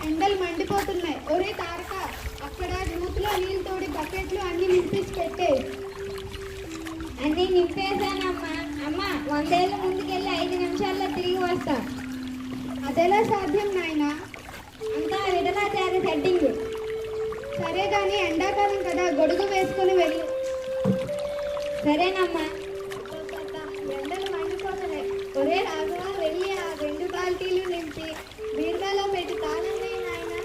ఎండలు మండిపోతున్నాయి. ఒరే తారక, అక్కడ మూతిలో నీళ్ళు తోడి బకెట్లు అన్ని నింపించి పెట్టే. అన్నీ నింపేశానమ్మా. అమ్మ, 100 ఏళ్ళ ముందుకెళ్ళి 5 నిమిషాల్లో తిరిగి వస్తా. అదెలా సాధ్యం నాయనా? అంతా విడనాచారి సెట్టింగ్. సరే కానీ ఎండాకాలం కదా, గొడుగు వేసుకుని వెళ్ళు. సరేనమ్మా. ఎండలు మండిపోతున్నాయి. ఒరే రాఘవ, వెళ్ళి ఆ 2 బాల్టీలు నింపి బీరువాలో పెట్టి తాళం వేయి నాయనా.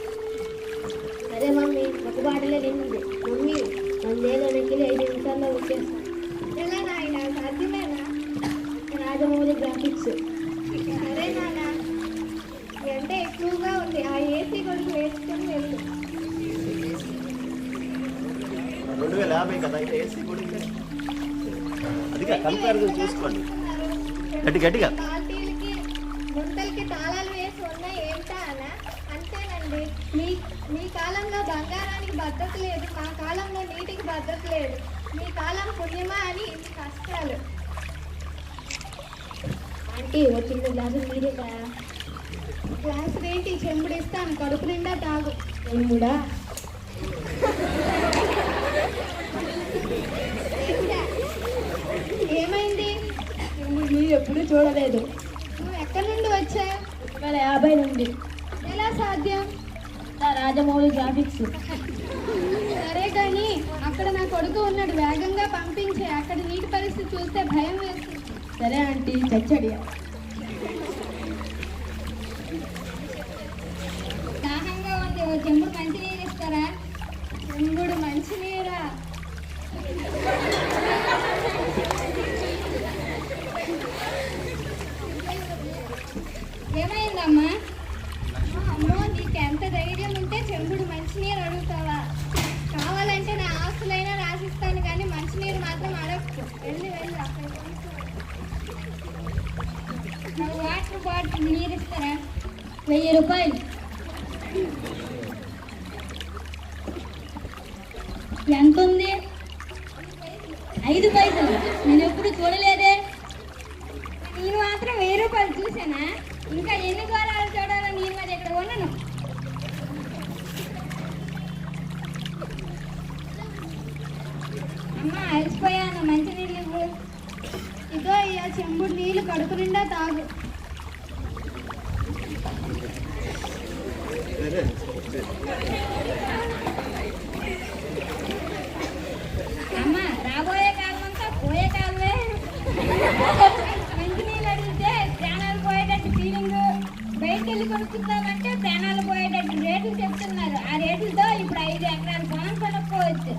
సరే మమ్మీ, ఒక బాటలే నిండింది. మమ్మీ, 100 ఏళ్ళ వెనక్కి 5 నిమిషాల్లో వచ్చేస్తాను. ఎలా నాయనా, సాధ్యమేనా? రాజమౌళి గ్రాఫిక్స్. సరే నాన్న, ఎండ ఎక్కువగా ఉంది, ఆ ఏసీ గొడుగు వేసుకొని వెళ్ళు. 2050 కదా, అయితే ఏసీ గుడికి అది కంపేర్ చూసుకోండి. గట్టిగా బాల్టీలకి గుంటలకి తాళాలు వేసి ఉన్నాయి ఏమిటా అనా? అంతేనండి. మీ కాలంలో బంగారానికి భద్రత లేదు, మా కాలంలో నీటికి భద్రత లేదు. మీ కాలం పుణ్యమా అని ఇన్ని కష్టాలు. ఆంటీ, వచ్చిన గ్లాసులు మీరే కదా. గ్లాస్ ఏంటి, చెంబుడు ఇస్తాను, కడుపు నిండా తాగు. చెంబుడా? ఏమైంది? మీరు ఎప్పుడూ చూడలేదు. నువ్వు ఎక్కడి నుండి వచ్చా? 2050 నుండి. ఎలా సాధ్యం? రాజమౌళి గ్రాఫిక్స్. సరే కానీ అక్కడ నా కొడుకు ఉన్నాడు, వేగంగా పంపించే. అక్కడ నీటి పరిస్థితి చూస్తే భయం వేస్తుంది. సరే ఆంటీ, చచ్చడియా. దాహంగా ఉంది, ఓ చెంబుడు మంచినీరు ఇస్తారా? చెంబుడు మంచినీరా? ఏమైందమ్మా? అమ్మో, నీకు ఎంత ధైర్యం ఉంటే చెంబుడు మంచినీరు అడుగుతావా? కావాలంటే నా ఆస్తులైనా రాసిస్తాను, కానీ మంచినీరు మాత్రం అడగకు. వెళ్ళి అక్కడ నాకు వాటర్ బాటిల్ నీరు ఇస్తారా? 1000 రూపాయలు. ఎంత ఉంది? 5 పైసలు. నేను ఎప్పుడు చూడలేదే. నేను మాత్రం 1000 రూపాయలు చూసానా? ఇంకా ఎన్ని ఘోరాలు చూడాలో నేను మరి ఇక్కడ ఉండను. అమ్మ, అలసిపోయాను, మంచినీళ్ళు ఇవ్వు. ఇదో అయ్యా చెంబుడు నీళ్ళు, కడుపు నిండా తాగు. అమ్మ, రాబోయే కాలం అంతా పోయే కాలమే. మంచినీళ్ళు అడిగితే ప్రాణాలు పోయేటట్టు ఫీలింగ్, బయటికి వెళ్ళి కొనుక్కుందామంటే ప్రాణాలు పోయేటట్టు రేట్లు చెప్తున్నారు. ఆ రేట్లతో ఇప్పుడు 5 ఎకరాలు పొలం కొనుక్కోవచ్చు.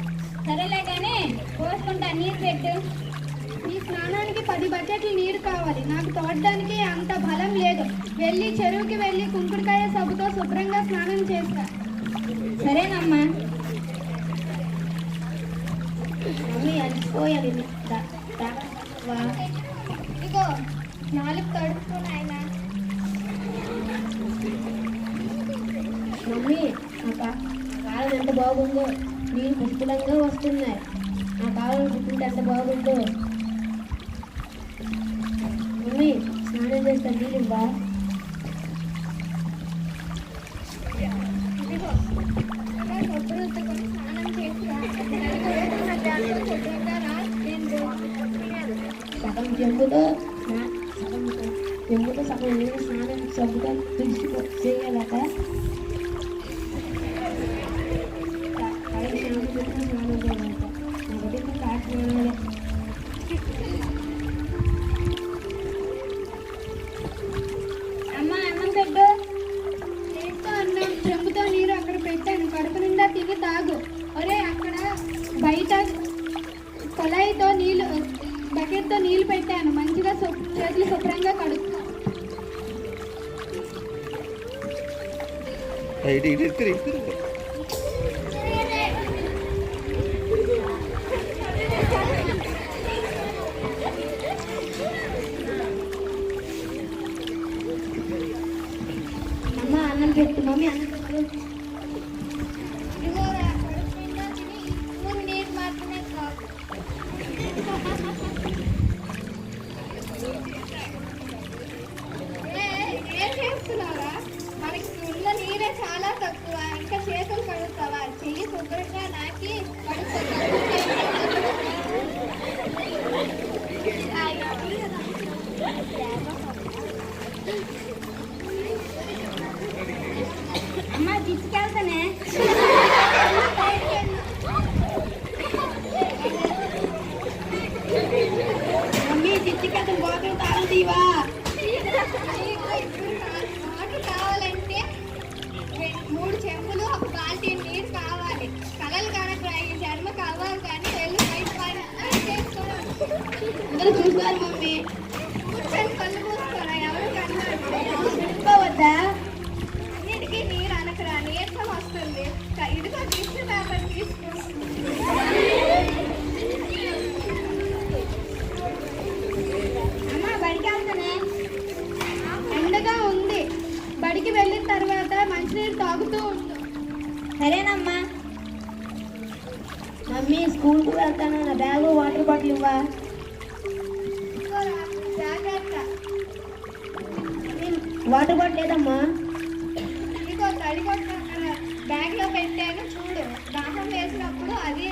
సరేలే కానీ పోసుకుంటా, నీరు పెట్టు. ఈ స్నానానికి 10 బకెట్లు నీరు కావాలి. నాకు తోడడానికి అంత బలం లేదు. వెళ్ళి చెరువుకి వెళ్ళి కుంకుడుకాయ సబ్బుతో శుభ్రంగా స్నానం చేస్తా. సరేనమ్మా. మమ్మీ, అలసిపోయాలి. ఇదిగో 4 తడుపుకుని ఆయన. మమ్మీ, నా కాలం ఎంత బాగుందో. నీళ్ళు పుష్కలంగా వస్తున్నాయి. నా కాలం పుట్టింటే ఎంత బాగుందో. మమ్మీ, స్నానం చేస్తా, నీళ్ళు ఇవ్వా? ఇదిగో ఇలా శుభ్రతకొని స్నానం చేస్తా. శుభ్రంగా రా. సగం చెంబుతో సగం నీళ్ళు స్నానం సబ్బుతో తుడిచిపో చేయాలట. స్నానం చేయాలంట. ఒకటి కాకినాడ. అమ్మ, అన్నం పెట్టు. చేస్తా అన్నం, చెంబుతో నీరు అక్కడ పెట్టాను, కడుపు నిండా తిని తాగు. ఒరే, అక్కడ బయట కొలాయితో నీళ్ళు, బకెట్తో నీళ్ళు పెట్టాను, మంచిగా చేతులు శుభ్రంగా కడుక్కో. అమ్మ, అన్నం పెట్టు. మమ్మీ, అన్నం పెట్టు. ఇదిగోరా, కడుపు నిండా తిని ఇప్పుడు నీరు మాత్రమే తాగు. ఏం చేస్తున్నారా? మనకి ఉన్న నీరే చాలా తీసుకెళ్తానే. మమ్మీ చిచ్చికథం బాటిల్ తాగుతీవా? వాటర్ కావాలంటే 3 చెంబులు ఒక బాల్టీ నీరు కావాలి. కలలు కనుక శర్మ కావాలి కానీ వెళ్ళి బయట అందరూ చూస్తారు మమ్మీ. కూర్చొని కళ్ళు మూసుకోరా, ఎవరు కనుక్కోవద్దా? అన్నిటికీ నీరు అనకరా, నీరసం వస్తుంది. ఇదిగో టిష్యూ పేపర్ తీసుకో. అమ్మ బడికి వెళ్తానే. ఎండగా ఉంది, బడికి వెళ్ళిన తర్వాత మంచినీరు తాగుతూ ఉండు. సరేనమ్మా. మమ్మీ స్కూల్కి వెళ్తాను, నా బ్యాగు వాటర్ బాటిల్ ఇవ్వా? ఇదిగోరా, జాగ్రత్త. వాటర్ బాటిల్ లేదమ్మా. ఇదిగో తడిగొట్ట బ్యాగ్ లో పెట్టాను చూడు. దాహం వేసినప్పుడు అది